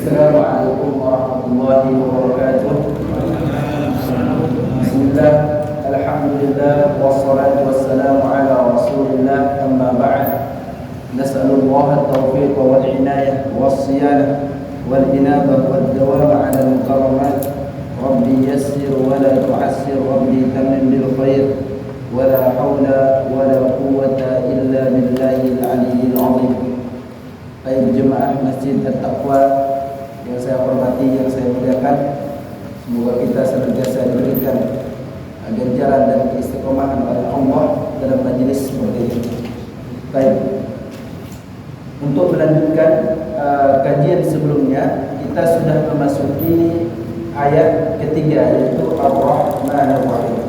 Assalamualaikum warahmatullahi wabarakatuh. Bismillah, alhamdulillah, wassalatu wassalamu ala rasulillah, amma ba'd. Nas'alullaha at-tawfiq wal inayah was-siyanah wal inabah wad dawam ala al-mukarramat. Rabbi yassir wa la tu'assir, Rabbi tammim bil khair, wa la hawla wa la quwwata illa billahil aliyyil azim. Baik jemaah Masjid At-Taqwa yang saya hormati, yang saya muliakan, semoga kita senantiasa diberikan ganjaran dan keistiqomahan oleh Allah dalam majlis seperti ini. Baik, untuk melanjutkan kajian sebelumnya, kita sudah memasuki ayat ketiga, yaitu Ar-Rahmanir Rahim.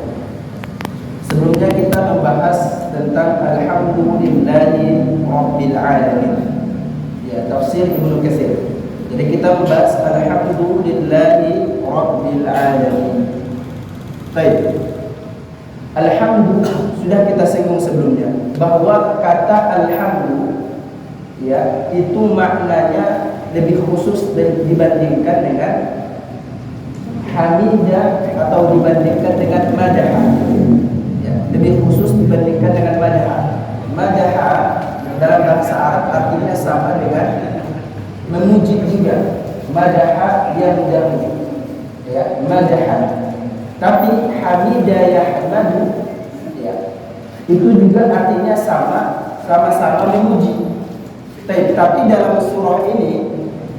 Sebelumnya kita membahas tentang Alhamdulillahi Rabbil Alamin, ya, tafsir Ibnu Katsir. Jadi kita membahas Alhamdulillahi Rabbil Alamin. Baik, Alhamdu sudah kita singgung sebelumnya, bahwa kata Alhamdu, ya, itu maknanya lebih khusus dibandingkan dengan Hamidah atau dibandingkan dengan Madah, ya, lebih khusus dibandingkan dengan Madah. Madah dalam bahasa Arab artinya sama dengan memuji juga. Madaha dia memuji, ya, madahan. Tapi hamidah yahmadu, ya, itu juga artinya sama-sama memuji. Tapi dalam surah ini,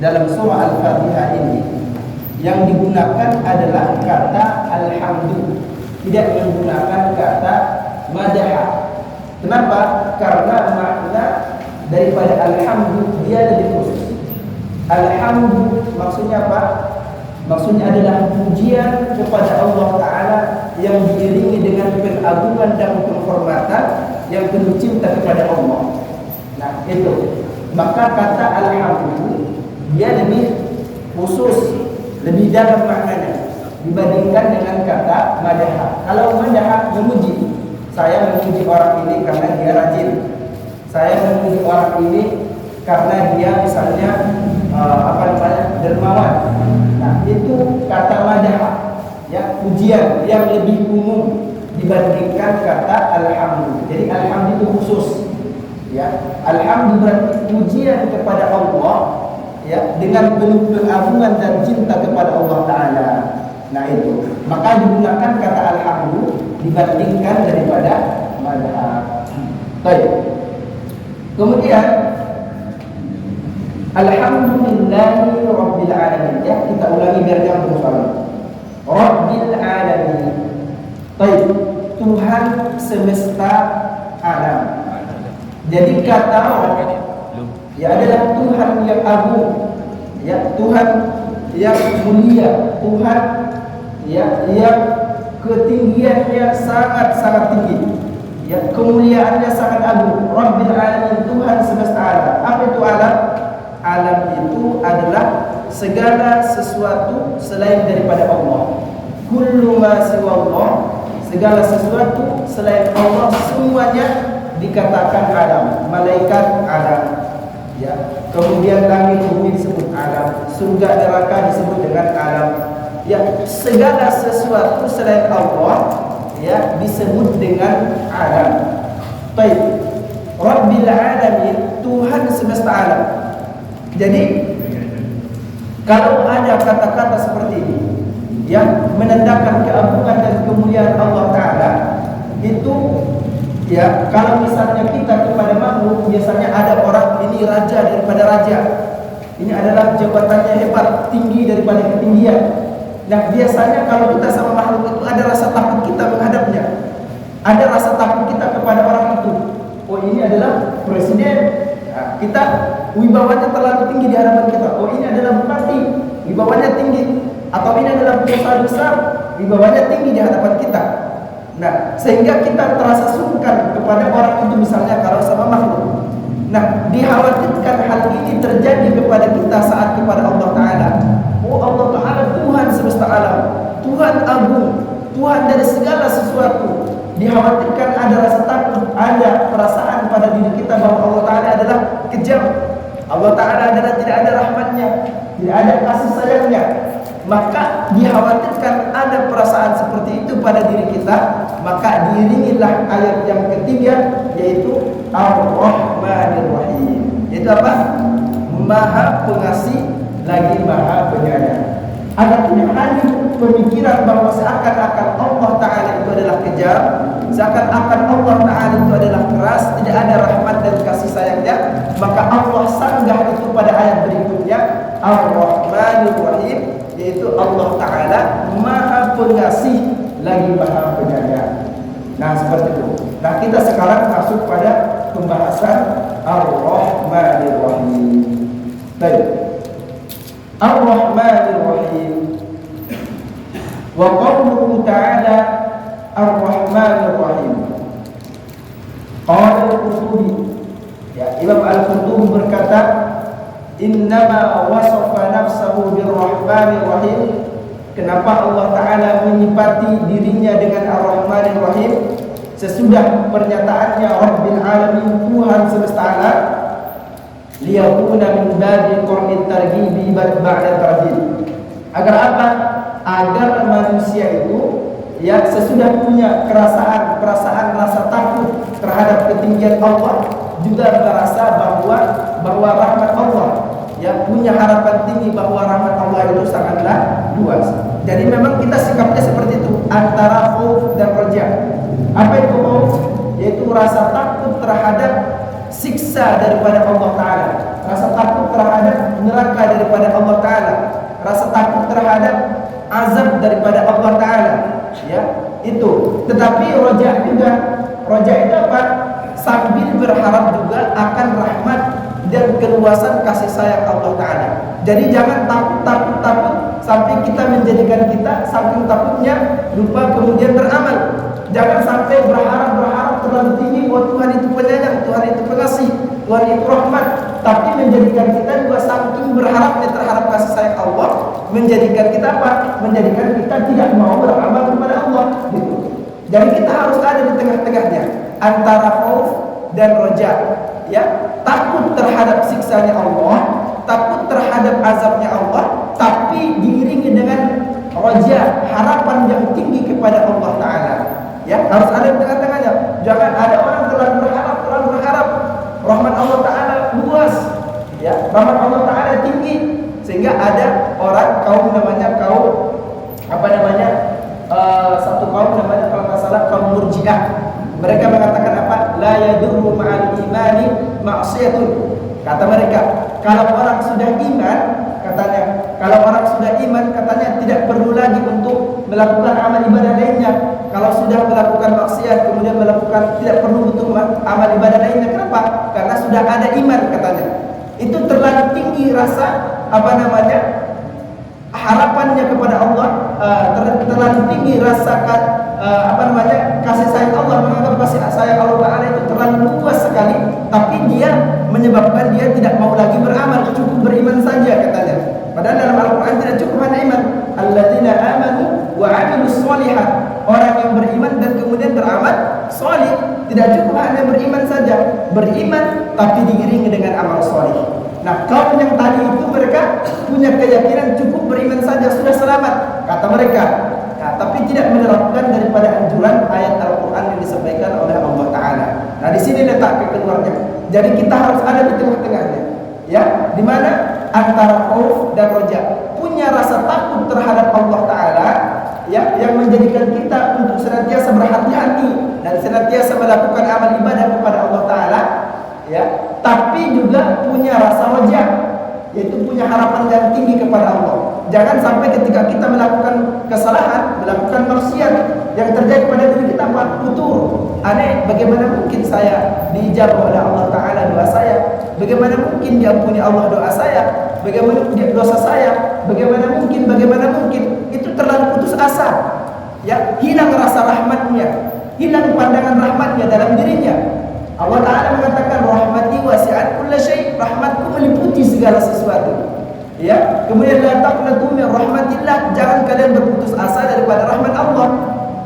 dalam surah Al-Fatihah ini, yang digunakan adalah kata alhamdu, tidak menggunakan kata madaha. Kenapa? Karena makna daripada alhamdu dia lebih khusus. Alhamdu maksudnya apa? Maksudnya adalah pujian kepada Allah Ta'ala yang diiringi dengan pengagungan dan penghormatan yang penuh cinta kepada Allah. Nah itu, maka kata alhamdu dia lebih khusus, lebih dalam maknanya dibandingkan dengan kata madaha. Kalau madaha memuji, saya memuji orang ini karena dia rajin, saya memuji orang ini karena dia misalnya dermawan. Nah itu kata madaha, ya, pujian yang lebih umum dibandingkan kata alhamdu. Jadi alhamdu itu khusus, ya. Alhamdu berarti pujian kepada Allah, ya, dengan penuh pengagungan dan cinta kepada Allah Ta'ala. Nah itu, maka digunakan kata alhamdu dibandingkan daripada madaha. Baik. Kemudian Alhamdulillahi Rabbil Alamin, ya, kita ulangi biar nyambung soalnya. Rabbil Alamin, baik, Tuhan semesta alam. Jadi kata Rabb, ya, adalah Tuhan yang agung, ya, Tuhan yang mulia, Tuhan, ya, yang ketinggiannya sangat-sangat tinggi, ya, kemuliaannya sangat agung. Rabbil Alamin, Tuhan semesta alam. Apa itu alam? Alam itu adalah segala sesuatu selain daripada Allah. Kullu ma siwallah, segala sesuatu selain Allah semuanya dikatakan alam. Malaikat alam, ya. Kemudian langit bumi disebut alam, surga neraka disebut dengan alam. Ya, segala sesuatu selain Allah, ya, disebut dengan alam. Baik. Rabbil Alamin, Tuhan semesta alam. Jadi kalau ada kata-kata seperti ini yang menandakan keagungan dan kemuliaan Allah Ta'ala, itu, ya, kalau misalnya kita kepada makhluk, biasanya ada orang ini raja daripada raja, ini adalah jabatannya hebat, tinggi daripada ketinggian. Nah biasanya kalau kita sama makhluk itu ada rasa takut kita menghadapnya, ada rasa takut kita kepada orang itu. Oh ini adalah presiden, nah, kita wibawanya terlalu tinggi di hadapan kita. Oh ini adalah bupati, wibawanya tinggi. Atau ini adalah pengusaha besar, wibawanya tinggi di hadapan kita. Nah sehingga kita terasa sungkan kepada orang itu, misalnya kalau sama makhluk. Nah dikhawatirkan hal ini terjadi kepada kita saat kepada Allah Ta'ala. Oh Allah Ta'ala Tuhan semesta alam, Tuhan agung, Tuhan dari segala sesuatu. Dikhawatirkan ada rasa takut, ada perasaan pada diri kita bahwa Allah Ta'ala adalah kejam, Allah Ta'ala adalah tidak ada rahmatnya. tidak ada kasih sayangnya, maka dikhawatirkan ada perasaan seperti itu pada diri kita, maka diiringilah ayat yang ketiga, yaitu Ar-Rahmanir Rahim. Itu apa? Maha pengasih lagi maha penyayang. Adapun yang hadir pemikiran bahwa seakan-akan Allah Ta'ala itu adalah kejam, seakan-akan Allah Ta'ala itu adalah keras, tidak ada rahmat dan kasih sayangnya, maka Allah sanggah itu pada ayat berikutnya, Ar-Rahmanir Rahim, yaitu Allah Ta'ala maha pengasih lagi maha penyayang. Nah, seperti itu. Nah, kita sekarang masuk pada pembahasan Ar-Rahmanir Rahim. Baik. Ar-Rahmanir Rahim. Wa qawluhu ta'ala Ar-Rahmanir Rahim. Qala Al-Qurtubi, ya, Imam Al-Qurtubi berkata, innama wasafa nafsahu bir-Rahmanir Rahim. Kenapa Allah Ta'ala menyifati dirinya dengan Ar-Rahmanir Rahim? Sesudah pernyataannya Rabbil Alamin, Tuhan semesta alam, liyakuna min babi qur'it targhibi ba'da tarhib. Agar apa? Agar manusia itu yang sesudah punya perasaan rasa takut terhadap ketinggian Allah, juga merasa bahwa rahmat Allah, yang punya harapan tinggi bahwa rahmat Allah itu sangatlah luas. Jadi memang kita sikapnya seperti itu, antara khauf dan raja. Apa itu khauf? Yaitu rasa takut terhadap siksa daripada Allah Ta'ala, rasa takut terhadap neraka daripada Allah Ta'ala, rasa takut terhadap azab daripada Allah Ta'ala, ya, itu. Tetapi roja juga, roja itu apa? Sambil berharap juga akan rahmat dan keluasan kasih sayang Allah Ta'ala. Jadi jangan takut sampai kita menjadikan kita saking takutnya lupa kemudian beramal. Jangan sampai berharap terlalu tinggi bahwa Tuhan itu penyayang, Tuhan itu pengasih, Tuhan itu rahmat, tapi menjadikan kita juga saking berharapnya terhadap kasih sayang Allah, menjadikan kita apa? Menjadikan kita tidak mau beramal kepada Allah, gitu. Jadi kita harus ada di tengah-tengahnya, antara khauf dan roja, ya, takut terhadap siksanya Allah, takut terhadap azabnya Allah, tapi diiringi dengan roja, harapan yang tinggi kepada Allah Ta'ala. Ya, harus ada di tengah-tengahnya. Jangan ada orang terlalu berharap rahmat Allah Ta'ala luas, ya, rahmat Allah Ta'ala tinggi, sehingga ada orang satu kaum namanya kalau nggak salah kaum Murji'ah. Mereka mengatakan apa? La yadurru ma'al imani ma'siyatun. Kata mereka, kalau orang sudah iman, katanya tidak perlu lagi untuk melakukan amal ibadah lainnya. Kalau sudah melakukan maksiat kemudian tidak perlu untuk amal ibadah lainnya. Kenapa? Karena sudah ada iman, katanya. Itu terlalu tinggi rasa harapannya kepada Allah, terlalu tinggi rasa kasih sayang Allah, menganggap kasih sayang Allah Ta'ala itu terlalu luas sekali, tapi dia menyebabkan dia tidak mau lagi beramal, cukup beriman saja, katanya. Padahal dalam Al-Quran tidak cukup hanya iman. Alladzina amanu wa 'amilus sholihat. Orang yang beriman dan kemudian beramal solih. Tidak cukup hanya beriman saja, beriman tapi diiringi dengan amal solih. Nah, kaum yang tadi itu mereka punya keyakinan cukup beriman saja sudah selamat, kata mereka. Nah, tapi tidak menerapkan daripada anjuran ayat Al-Quran yang disampaikan oleh Allah Ta'ala. Nah, di sini letak kekeluarnya. Jadi kita harus ada di tengah-tengahnya, ya, di mana antara khauf dan roja, punya rasa takut terhadap Allah Ta'ala, ya, yang menjadikan kita untuk senantiasa berhati-hati dan senantiasa melakukan amal ibadah kepada Allah Ta'ala, ya, tapi juga punya rasa roja, yaitu punya harapan yang tinggi kepada Allah. Jangan sampai ketika kita melakukan kesalahan, melakukan maksiat, yang terjadi pada diri kita futur. Aneh, bagaimana mungkin saya diijabah oleh Allah Ta'ala doa saya? Bagaimana mungkin diampuni Allah doa saya? Bagaimana dosa saya? Bagaimana mungkin? Itu terlalu putus asa, ya, hilang rasa rahmatnya, hilang pandangan rahmatnya dalam dirinya. Allah Ta'ala mengatakan rahmati wasi'at kulla syai', rahmatku meliputi segala sesuatu. Ya, kemudian la taqnatu min rahmatillah, jangan kalian berputus asa daripada rahmat Allah.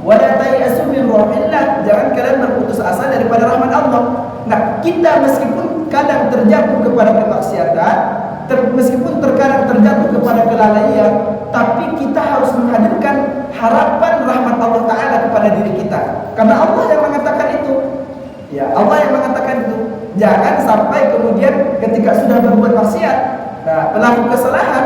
Wa la tayasu min rahmatillah, jangan kalian berputus asa daripada rahmat Allah. Nah, kita meskipun kadang terjatuh kepada kemaksiatan, meskipun terkadang terjatuh kelalaian, tapi kita harus menghadirkan harapan rahmat Allah Ta'ala kepada diri kita. Karena Allah yang mengatakan itu. Ya, Allah yang mengatakan itu. Jangan sampai kemudian ketika sudah berbuat maksiat, nah, pelaku kesalahan,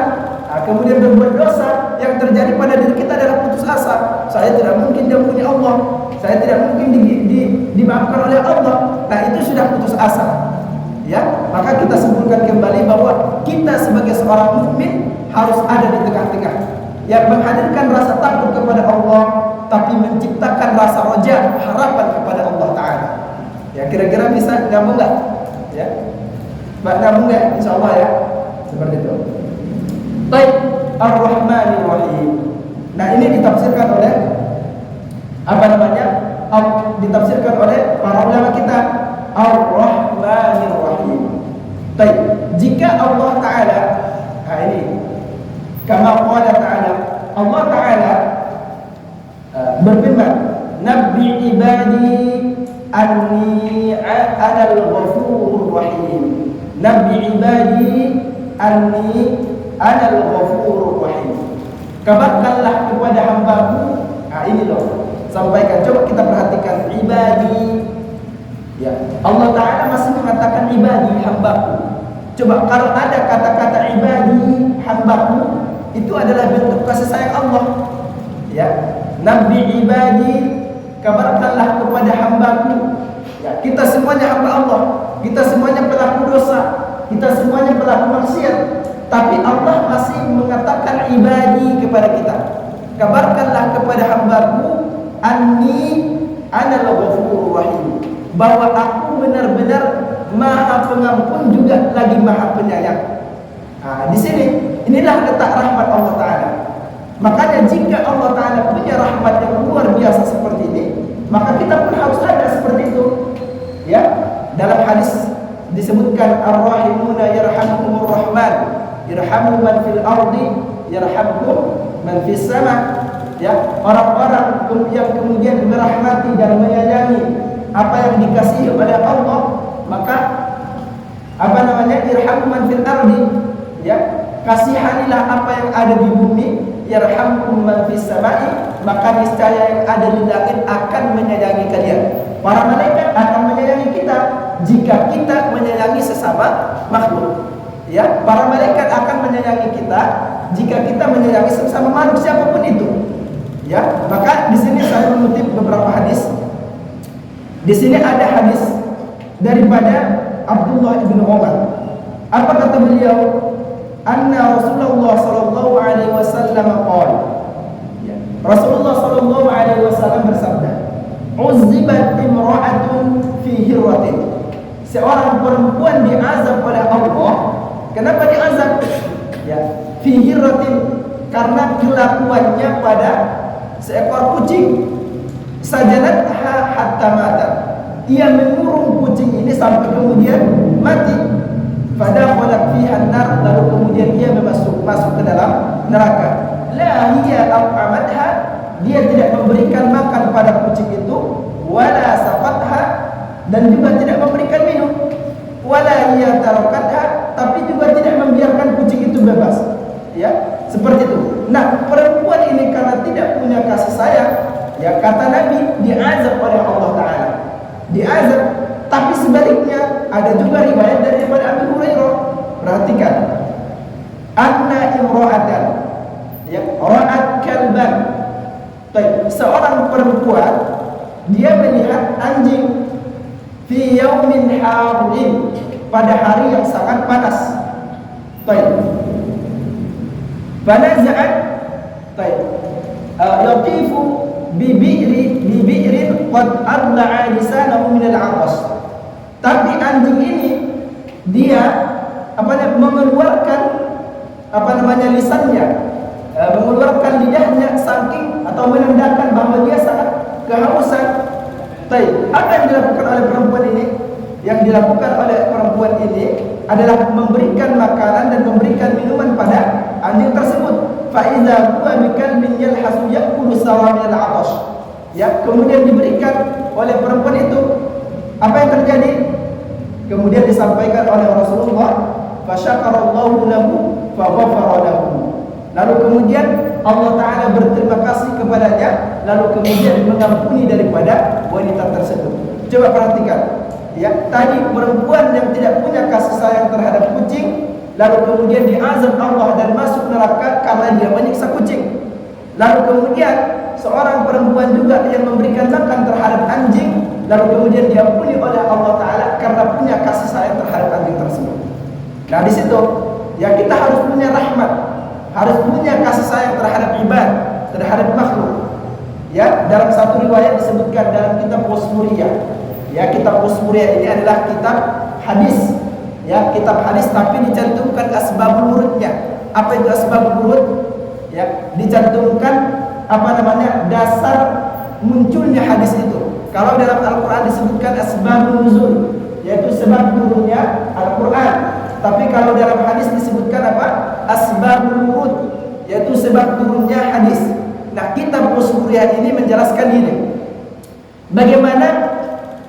kemudian berbuat dosa, yang terjadi pada diri kita adalah putus asa. Saya tidak mungkin diampuni Allah, saya tidak mungkin dimaafkan oleh Allah. Nah, itu sudah putus asa. Ya, maka kita simpulkan kembali bahwa kita sebagai seorang mukmin harus ada di tengah-tengah, yang menghadirkan rasa takut kepada Allah, tapi menciptakan rasa roja, harapan kepada Allah Ta'ala. Ya, kira-kira bisa nyambung nggak? Ya, nyambung nggak? Insya Allah ya, seperti itu. Baik, Ar-Rahmanir Rahim. Nah, ini ditafsirkan oleh ditafsirkan oleh para ulama kita, Ar-Rahmanir Rahim. Baik, jika Allah Ta'ala, nah ini kama qala Ta'ala, Allah Ta'ala berfirman, Nabbi ibadi anni anal ghafurur rahim. Nabbi ibadi anni anal ghafurur rahim. Kabarkanlah kepada hambaku. Nah, ini loh, sampaikan. Coba kita perhatikan ibadi. Ya, Allah Ta'ala masih mengatakan ibadi, hambaku. Coba kalau ada kata-kata ibadi, hambaku, itu adalah bentuk kasih sayang Allah. Ya, Nabi ibadi, kabarkanlah kepada hambaku. Ya, kita semuanya hamba Allah, kita semuanya pelaku dosa, kita semuanya pelaku maksiat, tapi Allah masih mengatakan ibadi kepada kita. Kabarkanlah kepada hambaku, anni anal ghafurur rahim, bahwa aku benar-benar Maha Pengampun juga lagi Maha Penyayang. Nah, di sini inilah letak rahmat Allah Ta'ala. Makanya jika Allah Ta'ala punya rahmat yang luar biasa seperti ini, maka kita pun harus ada seperti itu. Ya, dalam hadis disebutkan Ar-Rahimuna yarhamuhumur Rahman, yarhamu man fil ardi yarhamkum man fis sama. Ya, orang-orang yang kemudian merahmati dan menyayangi apa yang dikasihi oleh Allah, maka irhamu man fil ardi, ya, kasihanilah apa yang ada di bumi, yarhamkum man fis samai, maka niscaya yang ada di langit akan menyayangi kalian. Para malaikat akan menyayangi kita jika kita menyayangi sesama makhluk. Ya, para malaikat akan menyayangi kita jika kita menyayangi sesama makhluk siapapun itu. Ya, maka di sini saya mengutip beberapa hadis. Di sini ada hadis daripada Abdullah bin Umar. Apa kata beliau? Anna Rasulullah sallallahu alaihi wasallam qala. Ya, Rasulullah sallallahu alaihi wasallam bersabda, "Uzibat imra'atun fi hirratin." Seorang perempuan diazab oleh Allah. Kenapa diazab? Ya, fi hirratin, karena kelakuannya pada seekor kucing. Sajanatha hatta mata. Ia mengurung kucing ini sampai kemudian mati. Pada kholak fiha nar, lalu kemudian ia masuk ke dalam neraka. La hiya at'amatha, dia tidak memberikan makan pada kucing itu, wala saqatha, dan juga tidak memberikan minum, wala hiya tarakatha, tapi juga tidak membiarkan kucing itu bebas. Ya, seperti itu. Nah, perempuan ini karena tidak punya kasih sayang, ya, kata Nabi, diazab oleh Allah Ta'ala. Diazab. Tapi sebaliknya ada juga riwayat daripada Abu Hurairah. Perhatikan, anna imra'atan, ya, ra'at kalban. Seorang perempuan, dia melihat anjing fi yaumin harin, pada hari yang sangat panas. Fanaza'at yatifu bibi'rin qad adla'a lisanahu min al-'atash. Tapi anjing ini dia mengeluarkan lisannya, mengeluarkan lidahnya saking atau menandakan bahwa dia sangat kehausan. Apa yang dilakukan oleh perempuan ini? Yang dilakukan oleh perempuan ini adalah memberikan makanan dan memberikan minuman pada anjing tersebut. Fa idza huwa bikalbin yalhasu yaqulu sawa min al-'atash. Ya, kemudian diberikan oleh perempuan itu. Apa yang terjadi? Kemudian disampaikan oleh Rasulullah, fa syakarallahu lahu fa ghafara lahu. lalu kemudian Allah Ta'ala berterima kasih kepadanya, lalu kemudian mengampuni daripada wanita tersebut. Coba perhatikan, ya, tadi perempuan yang tidak punya kasih sayang terhadap kucing, lalu kemudian diazab Allah dan masuk neraka karena dia menyiksa kucing. Lalu kemudian seorang perempuan juga yang memberikan makan terhadap anjing, lalu kemudian diampuni oleh Allah Ta'ala karena punya kasih sayang terhadap anjing tersebut. Nah di situ, ya kita harus punya rahmat, harus punya kasih sayang terhadap ibad, terhadap makhluk. Ya, dalam satu riwayat disebutkan dalam kitab Usmuriyah. Ya, kitab Usmuriyah ini adalah kitab hadis. Ya, kitab hadis tapi dicantumkan asbabul wurudnya. Apa itu asbabul wurud? Ya, dicantumkan dasar munculnya hadis itu. Kalau dalam Al-Quran disebutkan asbabun nuzul, yaitu sebab turunnya Al-Quran. Tapi kalau dalam hadis disebutkan apa? Asbabul wurud, yaitu sebab turunnya hadis. Nah, kitab Usmuriyah ini menjelaskan ini. Bagaimana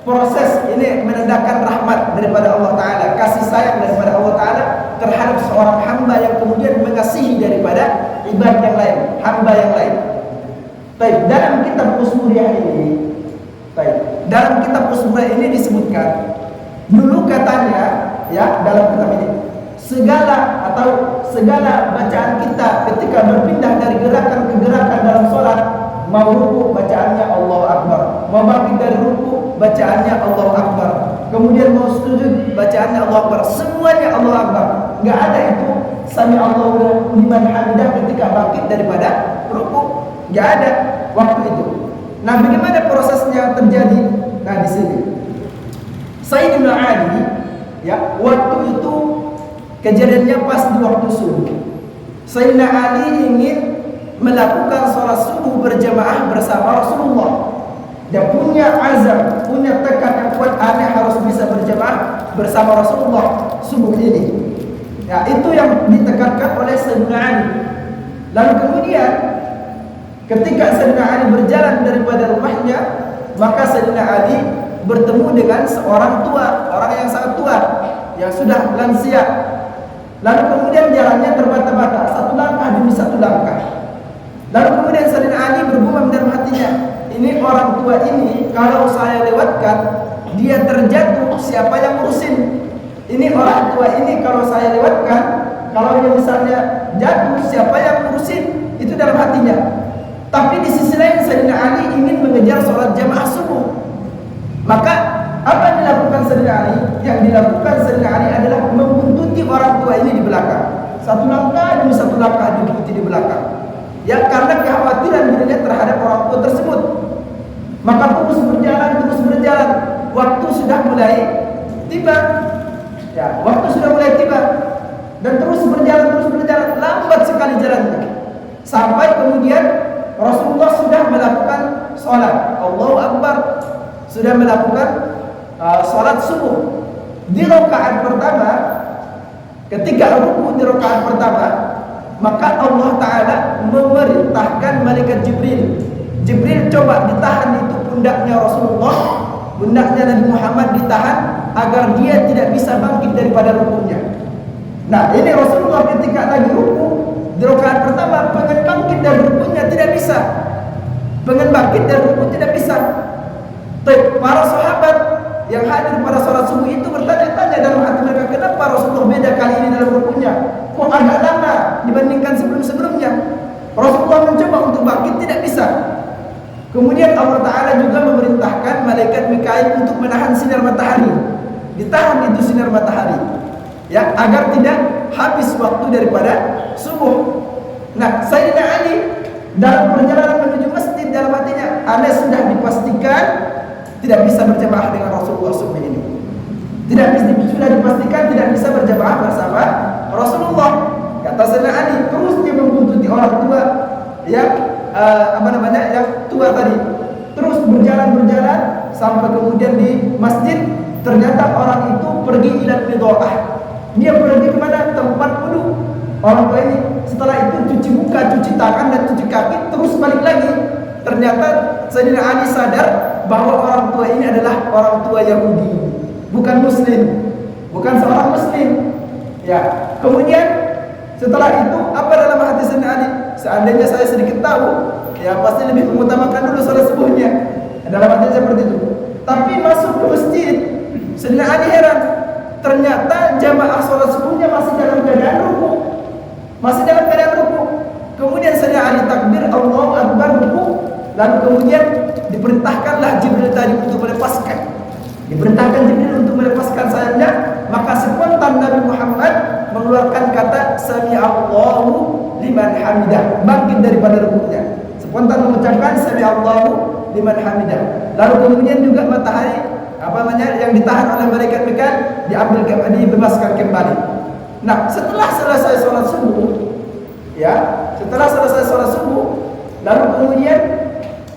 proses ini menandakan rahmat daripada Allah Ta'ala, kasih sayang daripada Allah Ta'ala terhadap seorang hamba yang kemudian mengasihi daripada ibad yang lain, hamba yang lain. Baik, dalam kitab Usmuriyah ini, dalam kitab Usmuriyah ini disebutkan, dulu katanya, ya, dalam kitab ini, segala bacaan kita ketika berpindah dari gerakan ke gerakan dalam sholat, mau ruku bacaannya Allahu Akbar, mau bangkit dari ruku bacaannya Allahu Akbar, kemudian mau sujud bacaannya Allahu Akbar, semuanya Allahu Akbar. Enggak ada itu sami Allahu liman hamidah ketika bangkit daripada ruku, enggak ada waktu itu. Nah, bagaimana prosesnya terjadi? Nah, di sini Sayyidina Ali, ya, waktu itu kejadiannya pas di waktu subuh. Sayyidina Ali ingin melakukan sholat subuh berjamaah bersama Rasulullah. Dia punya azam, punya tekad yang kuat, aneh harus bisa berjamaah bersama Rasulullah subuh ini. Ya, itu yang ditekankan oleh Sayyidina Ali. Lalu kemudian ketika Sayyidina Ali berjalan daripada rumahnya, maka Sayyidina Ali bertemu dengan seorang tua, orang yang sangat tua, yang sudah lansia. Lalu kemudian jalannya terbata-bata, satu langkah demi satu langkah. Lalu kemudian Sayyidina Ali bergumam dalam hatinya, ini orang tua ini kalau saya lewatkan, dia terjatuh, siapa yang ngurusin? Ini orang tua ini kalau saya lewatkan, kalau dia misalnya jatuh, siapa yang ngurusin? Itu dalam hatinya. Tapi di sisi lain Sayyidina Ali ingin mengejar sholat jamaah subuh. Maka apa yang dilakukan Sayyidina Ali? Yang dilakukan Sayyidina Ali adalah membuntuti orang tua ini di belakang. Satu langkah demi satu langkah dibuntuti di belakang. Ya, karena kekhawatiran dirinya terhadap orang tua tersebut. Maka terus berjalan. Waktu sudah mulai tiba. Ya, waktu sudah mulai tiba. Dan terus berjalan, lambat sekali jalannya. Sampai kemudian Rasulullah sudah melakukan sholat Allahu Akbar, sudah melakukan sholat subuh. Di rakaat pertama, ketika ruku di rakaat pertama, maka Allah Ta'ala memerintahkan malaikat Jibril. Jibril coba ditahan itu pundaknya Rasulullah, pundaknya Nabi Muhammad ditahan agar dia tidak bisa bangkit daripada rukunya. Nah, ini Rasulullah ketika lagi ruku di rakaat pertama, pengen bangkit dari rukunya tidak bisa. Pengen bangkit dari ruku tidak bisa. Para sahabat yang hadir pada sholat subuh itu bertanya-tanya dalam hati mereka, kenapa Rasulullah beda kali ini dalam rukunya? Kok agak lama dibandingkan sebelum-sebelumnya? Rasulullah mencoba untuk bangkit, tidak bisa. Kemudian Allah Ta'ala juga memerintahkan malaikat Mikail untuk menahan sinar matahari. Ditahan itu sinar matahari, ya, agar tidak habis waktu daripada subuh. Nah, Sayyidina Ali dalam perjalanan menuju masjid, dalam hatinya, Anda sudah dipastikan tidak bisa berjamaah dengan Rasulullah subuh ini. Sudah dipastikan tidak bisa berjamaah bersama Rasulullah. Kata Sayyidina Ali, terus dia membuntuti orang tua, ya, yang tua tadi. Terus berjalan sampai kemudian di masjid, ternyata orang itu pergi ila midha'ah. Dia pergi kemana? Tempat wudu. Orang tua ini setelah itu cuci muka, cuci tangan dan cuci kaki, terus balik lagi. Ternyata Sayyidina Ali sadar bahwa orang tua ini adalah orang tua Yahudi, bukan Muslim, bukan seorang Muslim. Ya, kemudian setelah itu apa dalam hati Sayyidina Ali? seandainya saya sedikit tahu, ya pasti lebih mengutamakan dulu sholat subuhnya. Dalam artinya seperti itu. Tapi masuk ke masjid, Sayyidina Ali heran, ternyata jamaah sholat subuhnya masih dalam keadaan ruku, masih dalam keadaan ruku. Kemudian Sayyidina Ali takbir, Allahu Akbar, ruku. Lalu kemudian diperintahkanlah Jibril tadi untuk melepaskan. Diperintahkan Jibril untuk melepaskan sayapnya. Maka spontan Nabi Muhammad mengeluarkan kata Sami Allahu liman hamidah, bangkit daripada rukunya. Spontan mengucapkan Sami Allahu liman hamidah. Lalu kemudian juga matahari yang ditahan oleh malaikat Mikail dibebaskan kembali. Nah, setelah selesai sholat subuh, lalu kemudian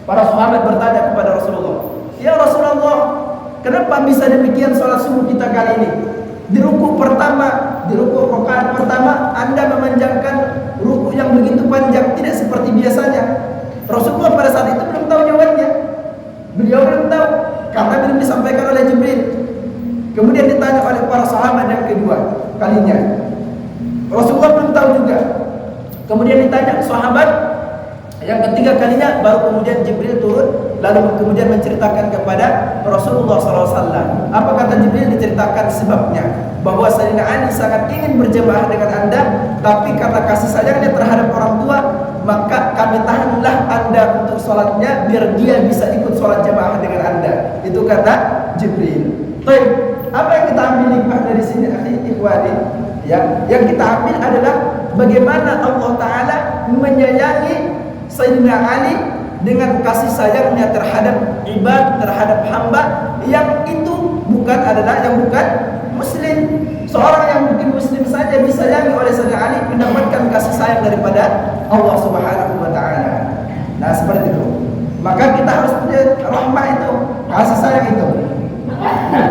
para sahabat bertanya kepada Rasulullah, "Ya Rasulullah, kenapa bisa demikian sholat subuh kita kali ini? Di ruku rakaat pertama Anda memanjangkan ruku yang begitu panjang, tidak seperti biasanya." Rasulullah pada saat itu belum tahu jawabannya. Beliau belum tahu karena belum disampaikan oleh Jibril. Kemudian ditanya oleh para sahabat yang kedua kalinya. Rasulullah belum tahu juga. Kemudian ditanya sahabat yang ketiga kalinya, baru kemudian Jibril turun, lalu kemudian menceritakan kepada Rasulullah SAW. Apa kata Jibril? Diceritakan sebabnya, bahwa Sayyidina Ali sangat ingin berjamaah dengan Anda, tapi karena kasih sayangnya terhadap orang tua, maka kami tahanlah Anda untuk sholatnya, biar dia bisa ikut sholat jamaah dengan Anda. Itu kata Jibril. Baik, apa yang kita ambil hikmah dari sini, ikhwani? Yang kita ambil adalah bagaimana Allah Ta'ala menyayangi Sayyidina Ali dengan kasih sayangnya terhadap terhadap hamba yang itu bukan muslim. Seorang yang mungkin muslim saja disayangi oleh Sayyidina Ali mendapatkan kasih sayang daripada Allah Subhanahu wa Ta'ala. Nah, seperti itu. Maka kita harus punya rahmah itu, kasih sayang itu. Nah,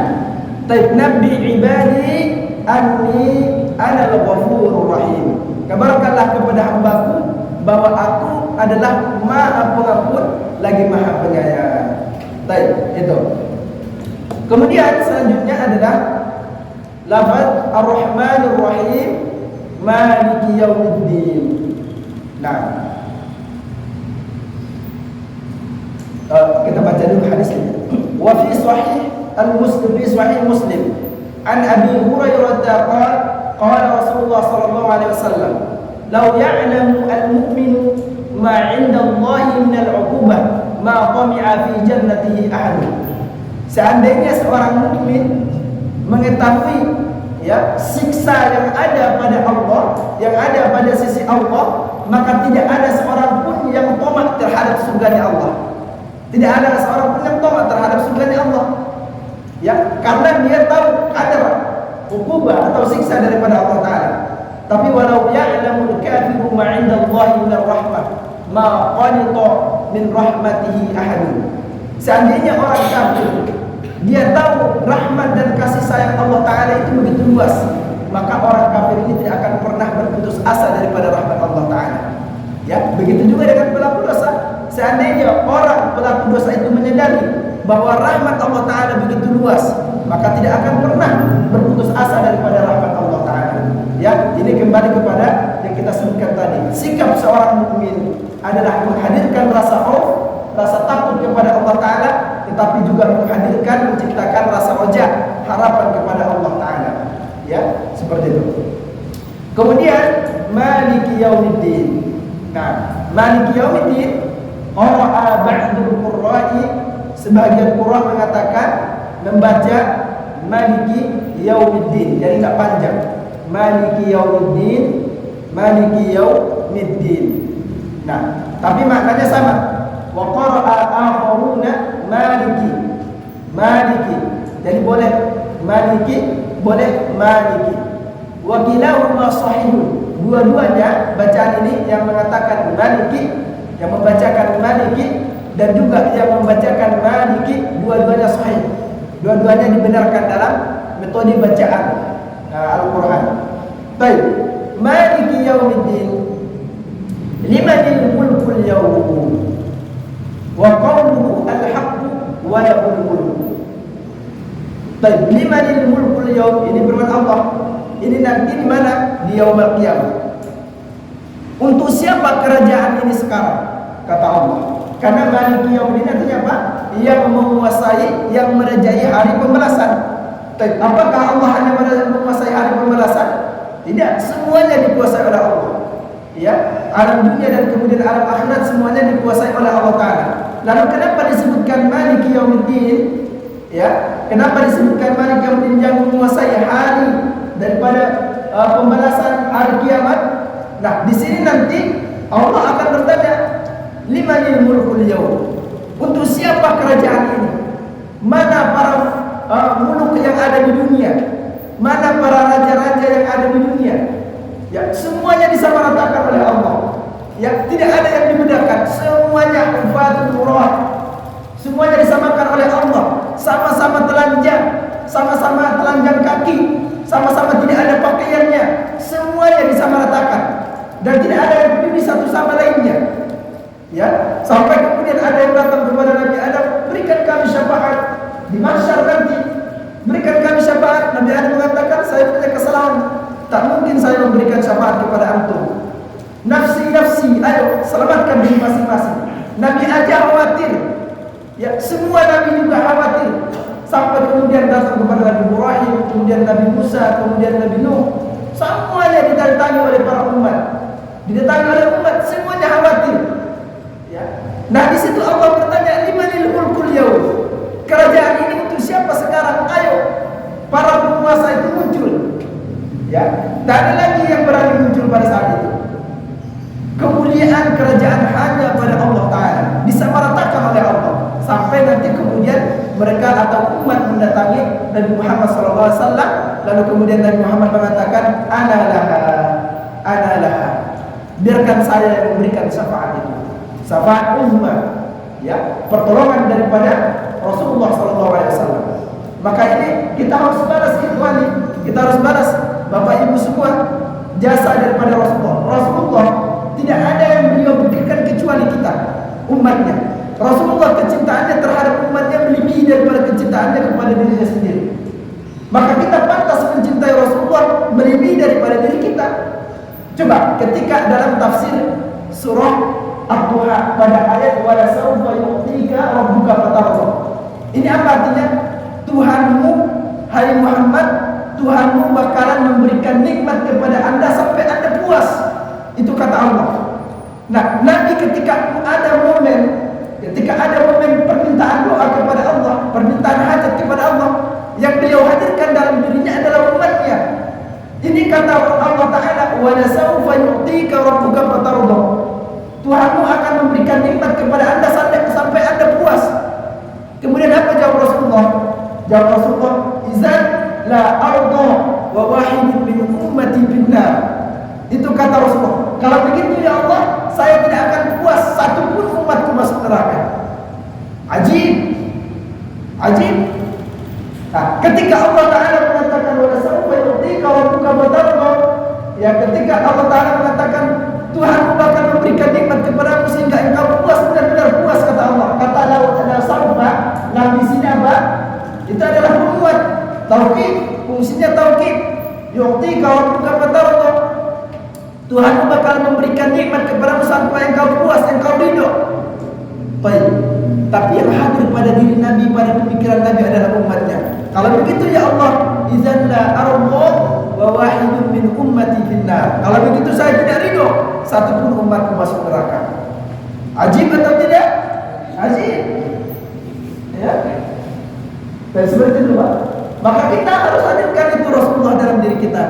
nabbi ibadi anni ana al-ghafurur rahim. Kabarkanlah kepada hambaku bahwa aku adalah Maha Pengampun lagi Maha Penyayang. Baik, itu. Kemudian selanjutnya adalah lafaz Ar-Rahmanir Rahim Maliki Yaumiddin. Nah, kita baca dulu hadis ini. Wa fi sahih Muslim an Abi Hurairah qala Rasulullah sallallahu alaihi wasallam, "Law ya'lamu al-mu'minu ma 'inda Allah min al-'uqubah ma qami'a fi jannatihi ahad." Seandainya seorang mukmin mengetahui siksa yang ada pada Allah, yang ada pada sisi Allah, maka tidak ada seorang pun yang tamak terhadap surganya Allah. Tidak ada seorang pun yang tamak terhadap surganya Allah. Karena dia tahu ada hukuman atau siksa daripada Allah Ta'ala. Tapi walau ya'lamul kafiru ma 'inda Allah min ar-rahmah ma qanita min rahmatihi ahadun. Seandainya orang kafir dia tahu rahmat dan kasih sayang Allah Ta'ala itu begitu luas, maka orang kafir ini tidak akan pernah berputus asa daripada rahmat Allah Ta'ala. Begitu juga dengan pelaku dosa. Seandainya orang pelaku dosa itu menyadari bahwa rahmat Allah Ta'ala begitu luas, maka tidak akan pernah berputus asa daripada rahmat Allah Ta'ala. Ini kembali kepada yang kita sebutkan tadi. Sikap seorang mukmin adalah menghadirkan rasa khauf, rasa takut kepada Allah Ta'ala, tetapi juga menciptakan rasa roja, harapan kepada Allah Ta'ala. Seperti itu. Kemudian Maliki Yaumiddin. Nah, Maliki Yaumiddin, qara'a ba'dul qurra'i, sebagian qurra mengatakan membaca Maliki Yaumiddin, jadi enggak panjang. Maliki Yaumiddin, Maliki Yaumiddin. Nah, tapi maknanya sama. Wa qara'a akharuna Maliki. Jadi boleh Maliki, boleh Maliki. Wa kilahuma sahihun. Dua-duanya bacaan ini, yang mengatakan Maliki, yang membacakan Maliki, dan juga yang membacakan Maliki, dua-duanya sahih. Dua-duanya dibenarkan dalam metode bacaan Al-Quran. Baik, Maliki Yaumiddin, limanil mulkul yawm wa qawluhu al-haqqu wa lahul mulk. Baik, limanil mulkul yawm, ini firman Allah. Ini nanti di mana? Di yaumul qiyamah. Untuk siapa kerajaan ini sekarang? Kata Allah. Karena Maliki Yaumiddin artinya apa? Yang menguasai, yang merajai hari pembalasan. Apakah Allah hanya menguasai hari pembalasan? Tidak, semuanya dikuasai oleh Allah. Ya, alam dunia dan kemudian alam akhirat semuanya dikuasai oleh Allah Taala. Lalu kenapa disebutkan Maliki Yaumiddin? Ya, kenapa disebutkan Maliki Yaumiddin yang menguasai hari daripada pembalasan hari kiamat? Nah, di sini nanti Allah akan bertanya, limanil mulkul yaum? Untuk siapa kerajaan ini? Mana para muluk yang ada di dunia? Mana para raja-raja yang ada di dunia? Ya, semuanya disamaratakan oleh Allah. Ya, tidak ada yang dibedakan. Semuanya ufatul murad. Semuanya disamakan oleh Allah. Sama-sama telanjang, sama-sama telanjang kaki, sama-sama tidak ada pakaiannya. Semuanya disamaratakan dan tidak ada yang peduli satu sama lainnya. Ya, sampai kemudian ada yang datang kepada Nabi Adam, berikan kami syafaat di mahsyar nanti. Berikan kami syafaat. Nabi Adam mengatakan, saya punya kesalahan. Tak mungkin saya memberikan syafaat kepada antum. Nafsi, nafsi, ayo selamatkan diri masing-masing. Nabi aja khawatir. Ya, semua Nabi juga khawatir. Sampai kemudian datang kepada Nabi Ibrahim, kemudian Nabi Musa, kemudian Nabi Nuh. Semuanya didatangi oleh para umat. Didatangi oleh umat, semuanya khawatir. Ya. Nah, di situ Allah bertanya, limanil mulkul yaum? Kerajaan ini untuk siapa sekarang? Ayo, para penguasa itu muncul. Ya, tak ada lagi yang berani muncul pada saat itu. Kemuliaan kerajaan hanya pada Allah Ta'ala, disamaratakan oleh Allah. Sampai nanti kemudian mereka atau umat mendatangi Nabi Muhammad SAW. Lalu kemudian Nabi Muhammad mengatakan, ana laha, biarkan saya yang memberikan syafaat itu. Syafaat umat, ya, pertolongan daripada Rasulullah SAW. Maka ini kita harus balas ikhwani, kita harus balas Bapak Ibu semua jasa daripada Rasulullah. Rasulullah tidak ada yang beliau berikan kecuali kita, umatnya. Rasulullah kecintaannya terhadap umatnya melebihi daripada kecintaannya kepada dirinya sendiri. Maka kita pantas mencintai Rasulullah melebihi daripada diri kita. Coba ketika dalam tafsir surah Ad-Duha pada ayat wala sawfa yu'tika rabbuka fatarda. Ini apa artinya? Tuhanmu, hai Muhammad, Tuhanmu bakalan memberikan nikmat kepada Anda sampai Anda puas. Itu kata Allah. Nah, nanti ketika ada momen permintaan doa kepada Allah, permintaan hajat kepada Allah, yang beliau hadirkan dalam dirinya adalah umatnya. Ini kata Allah Ta'ala, wala sawfa yu'tika rabbuka fatarda. Tuhanmu akan memberikan nikmat kepada Anda sampai Anda puas. Kemudian apa jawab Rasulullah? Jawab Rasulullah, izan la arda wa wahidun min ummati finnar. Itu kata Rasulullah. Kalau begitu ya Allah, saya tidak akan puas satu pun umatku masuk neraka. Ajib. Ajib. Nah, ketika Allah Ta'ala mengatakan wala sawfa yu'tika rabbuka fatarda, ya, ketika Allah Ta'ala mengatakan Tuhan akan memberikan nikmat kepadamu sehingga engkau puas, benar-benar puas, kata Allah. Kata Allah sawfa, lam di sini apa? Itu adalah penguat taukid, fungsinya taukid. Yu'tika rabbuka fatarda. Tuhan bakal memberikan nikmat kepadamu sampai engkau puas, engkau ridho. Baik. Tapi yang hadir pada diri Nabi, pada pemikiran Nabi adalah umatnya. Kalau begitu ya Allah, idzan la arda wa wahidun min ummati finnar. Kalau begitu saya tidak ridho satu pun umatku masuk neraka. Ajib atau tidak? Ajib. Ya. Dan seperti itu, Pak. Maka kita harus hadirkan itu Rasulullah dalam diri kita.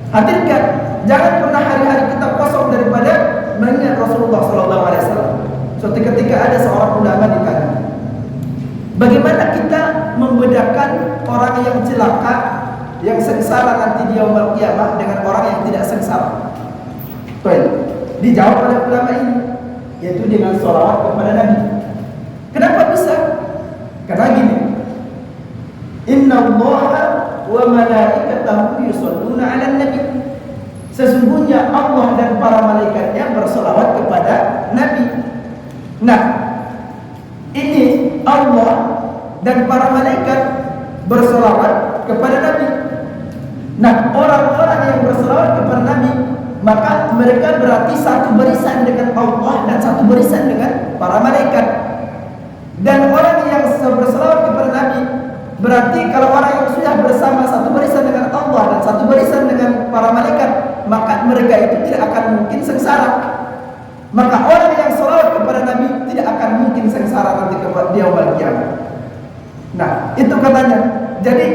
Hadirkan. Jangan pernah hari-hari kita kosong daripada mengingat Rasulullah SAW. Suatu ketika ada seorang ulama ditanya, bagaimana kita membedakan orang yang celaka, yang sengsara nanti di yaumul qiyamah dengan orang yang tidak sengsara? Baik, dijawab oleh ulama ini, yaitu dengan sholawat kepada Nabi. Kenapa bisa? Karena gini, Inna Allaha wa malaikatahu yusholluna 'alan nabi. Sesungguhnya Allah dan para malaikatnya bersolawat kepada Nabi. Nah, ini Allah dan para malaikat bersolawat kepada Nabi. Nah, orang-orang yang bersolawat kepada Nabi, maka mereka berarti satu barisan dengan Allah dan satu barisan dengan para malaikat. Dan orang yang berselawat kepada Nabi, berarti kalau orang yang sudah bersama satu barisan dengan Allah dan satu barisan dengan para malaikat, maka mereka itu tidak akan mungkin sengsara. Maka orang yang selawat kepada Nabi tidak akan mungkin sengsara nanti di yaumul kiamat. Nah, itu katanya. Jadi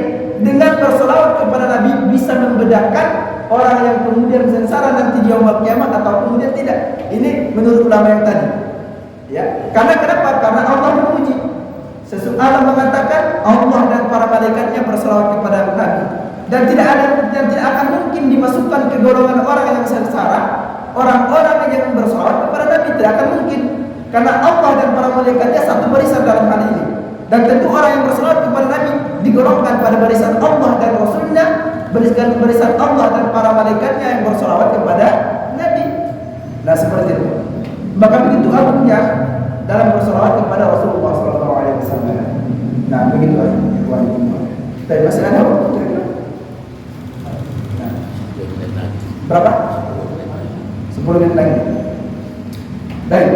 dengan berselawat kepada Nabi bisa membedakan orang yang kemudian sengsara nanti di yaumul kiamat atau kemudian tidak. Ini menurut ulama yang tadi. Ya, karena kenapa? Karena Allah memuji. Allah mengatakan Allah dan para malaikatnya berselawat kepada Nabi. Dan tidak akan mungkin dimasukkan ke golongan orang yang sengsara, orang-orang yang berselawat kepada Nabi, tidak akan mungkin. Karena Allah dan para malaikatnya satu barisan dalam hal ini. Dan tentu orang yang berselawat kepada Nabi digolongkan pada barisan Allah dan Rasulnya, barisan Allah dan para malaikatnya yang berselawat kepada Nabi. Nah, seperti itu. Maka begitu agungnya dalam berselawat kepada Rasulullah SAW. Nah, begitu aja. Tapi masih ada waktu. Nah, berapa? 10 menit lagi. Baik.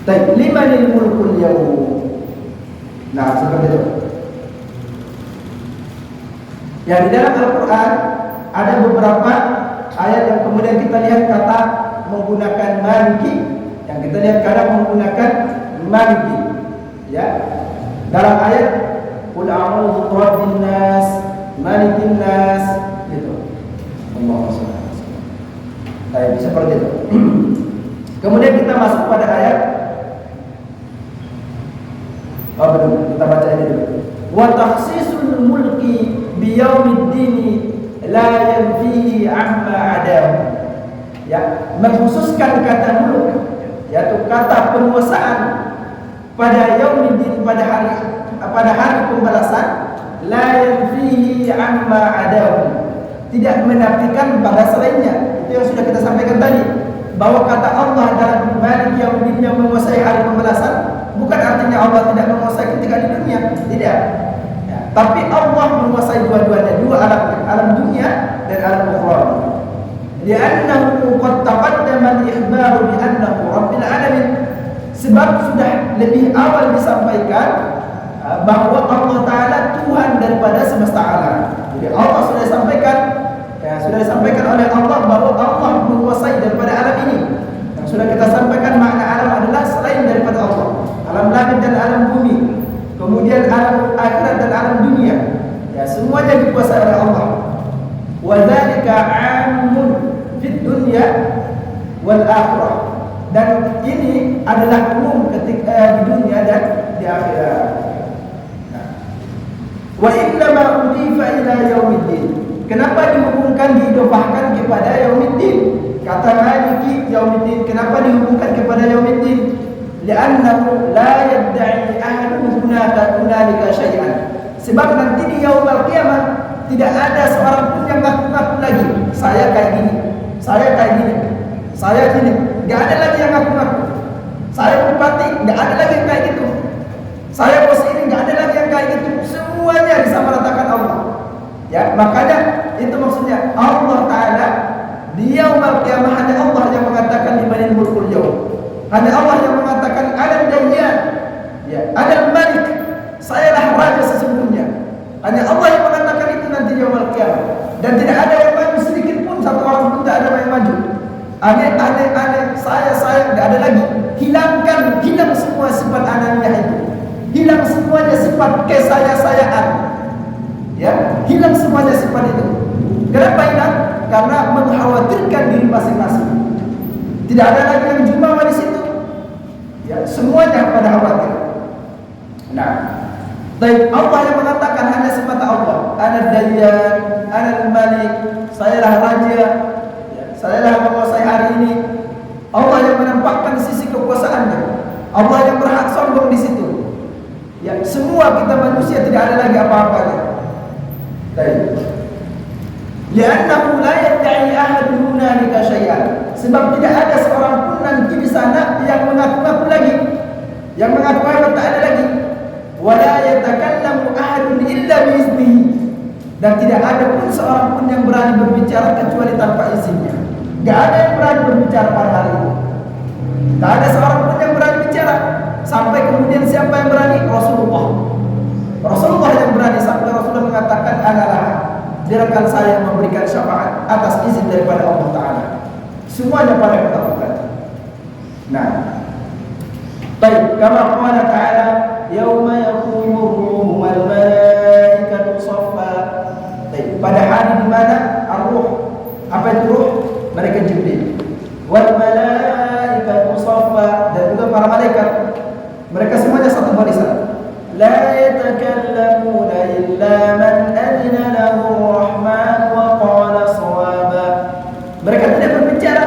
Baik, limanil mulkul yaum. Nah, seperti itu. Yang di dalam Al-Quran ada beberapa ayat yang kemudian kita lihat kata menggunakan maliki, yang kita lihat kadang menggunakan maliki. Ya, dalam ayat qul a'udzu birabbin nas, malikin nas, gitu. Allahu Akbar. Baik, seperti itu. Kemudian kita masuk pada ayat. Oh betul, kita baca ini dulu. Wa takhsisul mulki bi yaumiddin la yanfihi amma adahu. Ya, mengkhususkan kata mulk, yaitu kata penguasaan pada yaumiddin, pada hari pembalasan, la yanfihi amma adahu, tidak menafikan pada selainnya. Itu yang sudah kita sampaikan tadi, bahwa kata Allah dalam Malik Yaumiddin yang menguasai hari pembalasan bukan artinya Allah tidak menguasai ketika di dunia, tidak. Ya, tapi Allah menguasai dua-duanya, dua alam dunia dan alam ukhra. Li'annahu qad taqaddama al-ikhbaru bi annahu rabbil alamin. Sebab sudah lebih awal disampaikan bahwa Allah Ta'ala Tuhan daripada semesta alam. Jadi Allah sudah sampaikan, sudah disampaikan oleh Allah bahwa Allah menguasai daripada alam ini. Yang sudah kita sampaikan makna alam adalah selain daripada Allah, alam langit dan alam bumi, kemudian alam akhirat dan alam dunia. Ya, semuanya dikuasai oleh Allah. Wa dzalika 'amun fid dunya wal akhirah. Dan ini adalah umum ketika di dunia dan di akhirat. Wa inna ma udifa ila yaumiddin. Kenapa dihubungkan, diidofahkan kepada yaumiddin? Kata Maliki yaumiddin, kenapa dihubungkan kepada yaumiddin? Li'annahu la yadda'i ahadun hunalika syai'an. Sebab nanti di yaumul qiyamah tidak ada seorang pun yang ngaku-ngaku lagi saya kayak gini, saya kayak gini, saya gini. Enggak ada lagi yang ngaku-ngaku. Saya bupati, enggak ada lagi yang kayak gitu. Saya bos ini, enggak ada lagi yang kayak gitu. Semuanya disamaratakan Allah. Ya, makanya itu maksudnya Allah Ta'ala di yaumul qiyamah hanya Allah yang mengatakan limanil mulkul yaum. Hanya Allah yang mengatakan ana dayyan, ya, ana malik, sayalah raja sesungguhnya. Hanya Allah yang mengatakan itu nanti yaumul qiyamah. Dan tidak ada yang maju sedikit pun, satu orang pun tidak ada yang maju. Aneh, saya tidak ada lagi. Hilang semua sifat ananiyah itu. Hilang semuanya sifat kesaya-sayaan. Ya, hilang semuanya sifat itu. Kenapa hilang? Karena mengkhawatirkan diri masing-masing. Tidak ada lagi yang jumawa di situ. Ya, semuanya pada khawatir. Nah, baik, Allah yang mengatakan hanya semata Allah. Ana dayyan, ana al-malik, sayalah raja, ya, sayalah penguasai hari ini. Allah yang menampakkan sisi kekuasaannya. Allah yang berhak sombong di situ. Ya, semua kita manusia tidak ada lagi apa-apanya. Baik. Li'annahu la yadda'i ahadun hunalika syai'an. Sebab tidak ada seorang pun nanti di sana yang mengaku-ngaku lagi, yang mengaku-ngaku tak ada lagi. Wa la yatakallamu ahadun illa biiznihi. Dan tidak ada pun seorang pun yang berani berbicara kecuali tanpa izinnya. Gak ada yang berani berbicara pada hari itu. Tak ada seorang pun yang berani bicara. Sampai kemudian siapa yang berani? Rasulullah. Rasulullah yang berani, sampai Rasulullah mengatakan, adalah biarkan saya memberikan syafaat atas izin daripada Allah Ta'ala. Semuanya pada ketakutan. Nah, baik, kama qala ta'ala, yauma yaqumu ar-ruhu wal malaikatu shaffa. Baik, pada hari di mana ar-ruh, apa itu ruh? Malaikat Jibril. Wal malaikatu shaffa, dan juga para malaikat. Mereka semuanya satu barisan. La yatakallamuna illa man adina lahu ar-rahman wa qala shawaba. Mereka tidak berbicara.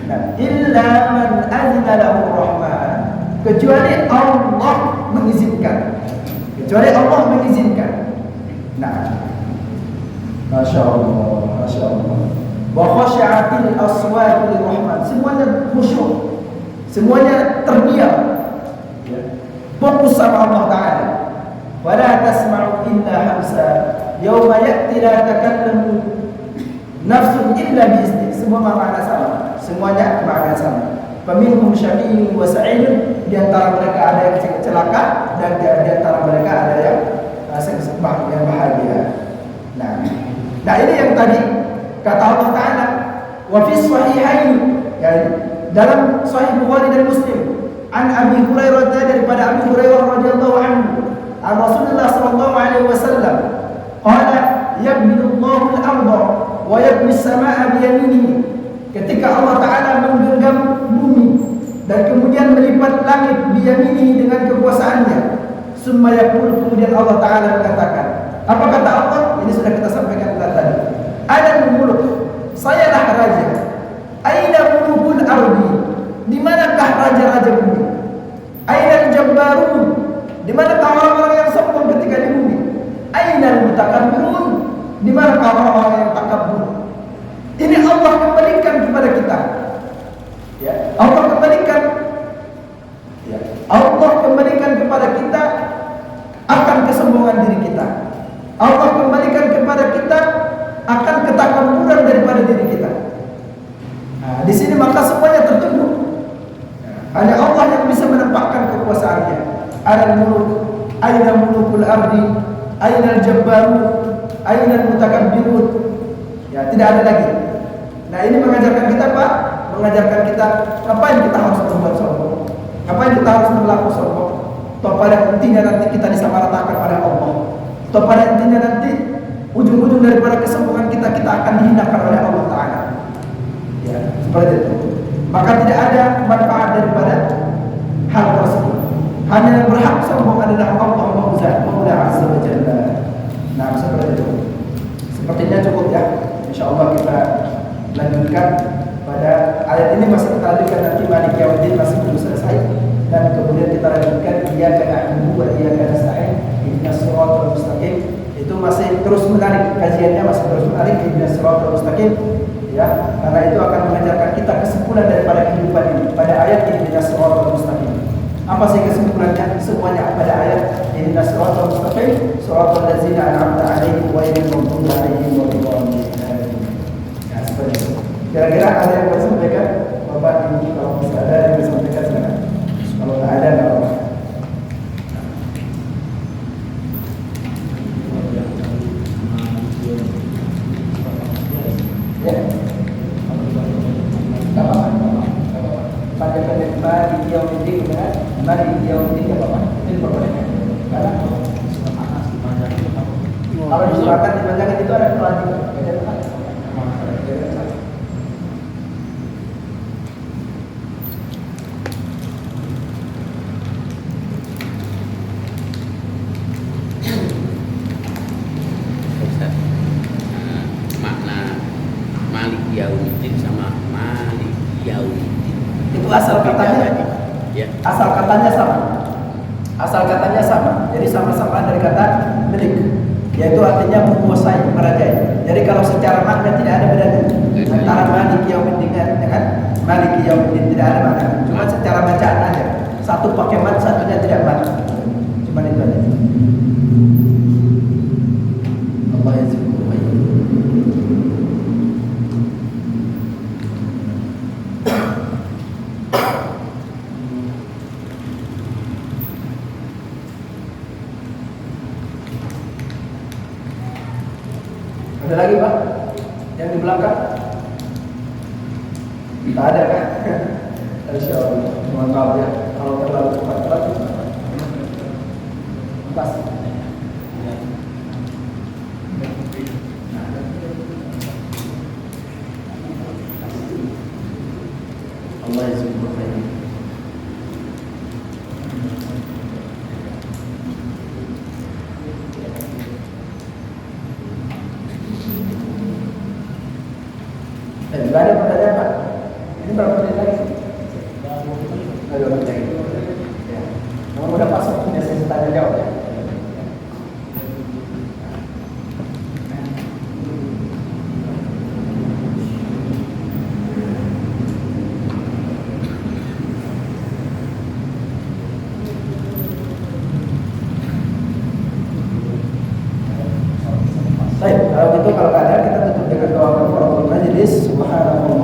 Nah, illa man adina lahu ar-rahman, kecuali Allah mengizinkan. Kecuali Allah mengizinkan. Nah, Masya Allah, Masya Allah. Wa khashi'atil aswatu lirrahman, semuanya khusyuk, semuanya terdiam, fokus sama Allah Ta'ala. Wala tasma'u illa hamsa, yawma ya'ti la takallamu nafsun illa bi'izni. Semua makna sama, semuanya makna sama. Faminhum syaqiyyun wa sa'idun, di antara mereka ada yang celaka dan di antara mereka ada yang bahagia. Nah ini yang tadi kata Allah Ta'ala, wa fi sahihain, ya, dalam Sahih Bukhari dan Muslim, an Abi Hurairah, daripada Abi Hurairah radhiyallahu anhu, an Rasulullah sallallahu alaihi wasallam, qala yabni Allahu al-ardha wa yabni as-samaa'a bi yaminihi. Ketika Allah Ta'ala menggenggam bumi dan kemudian melipat langit bi yaminihi dengan kekuasaannya, summa yaqul, kemudian Allah Ta'ala mengatakan, apa kata Allah? Ini sudah kita sampaikan tadi. Ana muluk, sayalah raja. Aina mulukul ardi, di manakah raja-raja bumi? Aina al-jabbarun, di manakah orang-orang yang sombong ketika di bumi? Aina al-mutakabbirun, di manakah orang-orang yang takabbur? Ini Allah kembalikan kepada kita. Ya, Allah kembalikan. Ya, Allah kembalikan kepada kita akan kesombongan diri kita. Allah kembalikan kepada kita akan ketakabburan daripada diri kita. Nah, di sini maka semuanya tertunduk. Hanya Allah yang bisa menempatkan kekuasaannya. Al-muluk, aina mulukul ardi, aina al-jabbarun, aina al-mutakabbirun. Ya, tidak ada lagi. Nah, ini mengajarkan kita apa? Mengajarkan kita ngapain kita harus berbuat sombong, ngapain kita harus berlaku sombong. Toh pada intinya nanti kita disamaratakan oleh Allah. Toh pada intinya nanti ujung-ujung daripada kesombongan kita akan dihinakan oleh Allah Ta'ala. Ya, seperti itu. Maka tidak ada manfaat daripada hal tersebut. Hanya yang berhak sombong adalah Allah Maula Azza wa Jalla. Nah, seperti itu. Sepertinya cukup ya. InsyaAllah kita lanjutkan pada ayat ini, masih kita lanjutkan nanti Malik Yaumiddin, masih belum selesai. Dan kemudian kita lanjutkan Iyyaka na'budu wa iyyaka nasta'in ihdinas siratal mustaqim. Itu masih terus menarik, kajiannya masih terus menarik. Ihdinas siratal mustaqim, ya, karena itu akan mengajarkan kita kesimpulan daripada kehidupan ini pada ayat ihdinas siratal mustaqim. Apa sih kesimpulannya? Semuanya pada ayat ihdinas siratal mustaqim, siratal ladzina an'amta 'alaihim ghairil maghdubi 'alaihim waladdallin. Ya, seperti itu. Kira-kira ada yang bisa sampaikan? Bapak, Ibu, kalau masih ada yang bisa sampaikan silakan. Kalau tidak ada, tidak apa-apa. Ya, tidak apa-apa. Panjangkan Malik Yaumiddin dengan Malik Yaumiddin, tidak apa-apa. Itu perbedaannya. Kalau disurahkan dipanjangkan itu ada kelanjutan. Asal katanya sama. Asal katanya sama. Jadi sama-sama dari kata milik, yaitu artinya menguasai, merajai. Jadi kalau secara makna tidak ada bedanya antara Malik Yaumiddin dengan Malik Yaumiddin, tidak ada makna. Cuma secara bacaan aja. Satu pakai mat, satunya tidak mat. Cuma itu aja. Allah Yang di belakang? Tak ada kan? Insya Allah. Mohon maaf ya kalau terlalu cepat lagi. Pas. Allah yazidul khair. Tidak ada pertanyaan Pak. Ini berapa menit lagi? Ayo kita. Ya. Mau udah pas waktunya saya tanya jawab ya. Baik, kalau gitu kalau ada kita tutup dengan doa kafaratul majlis. Subhanallah.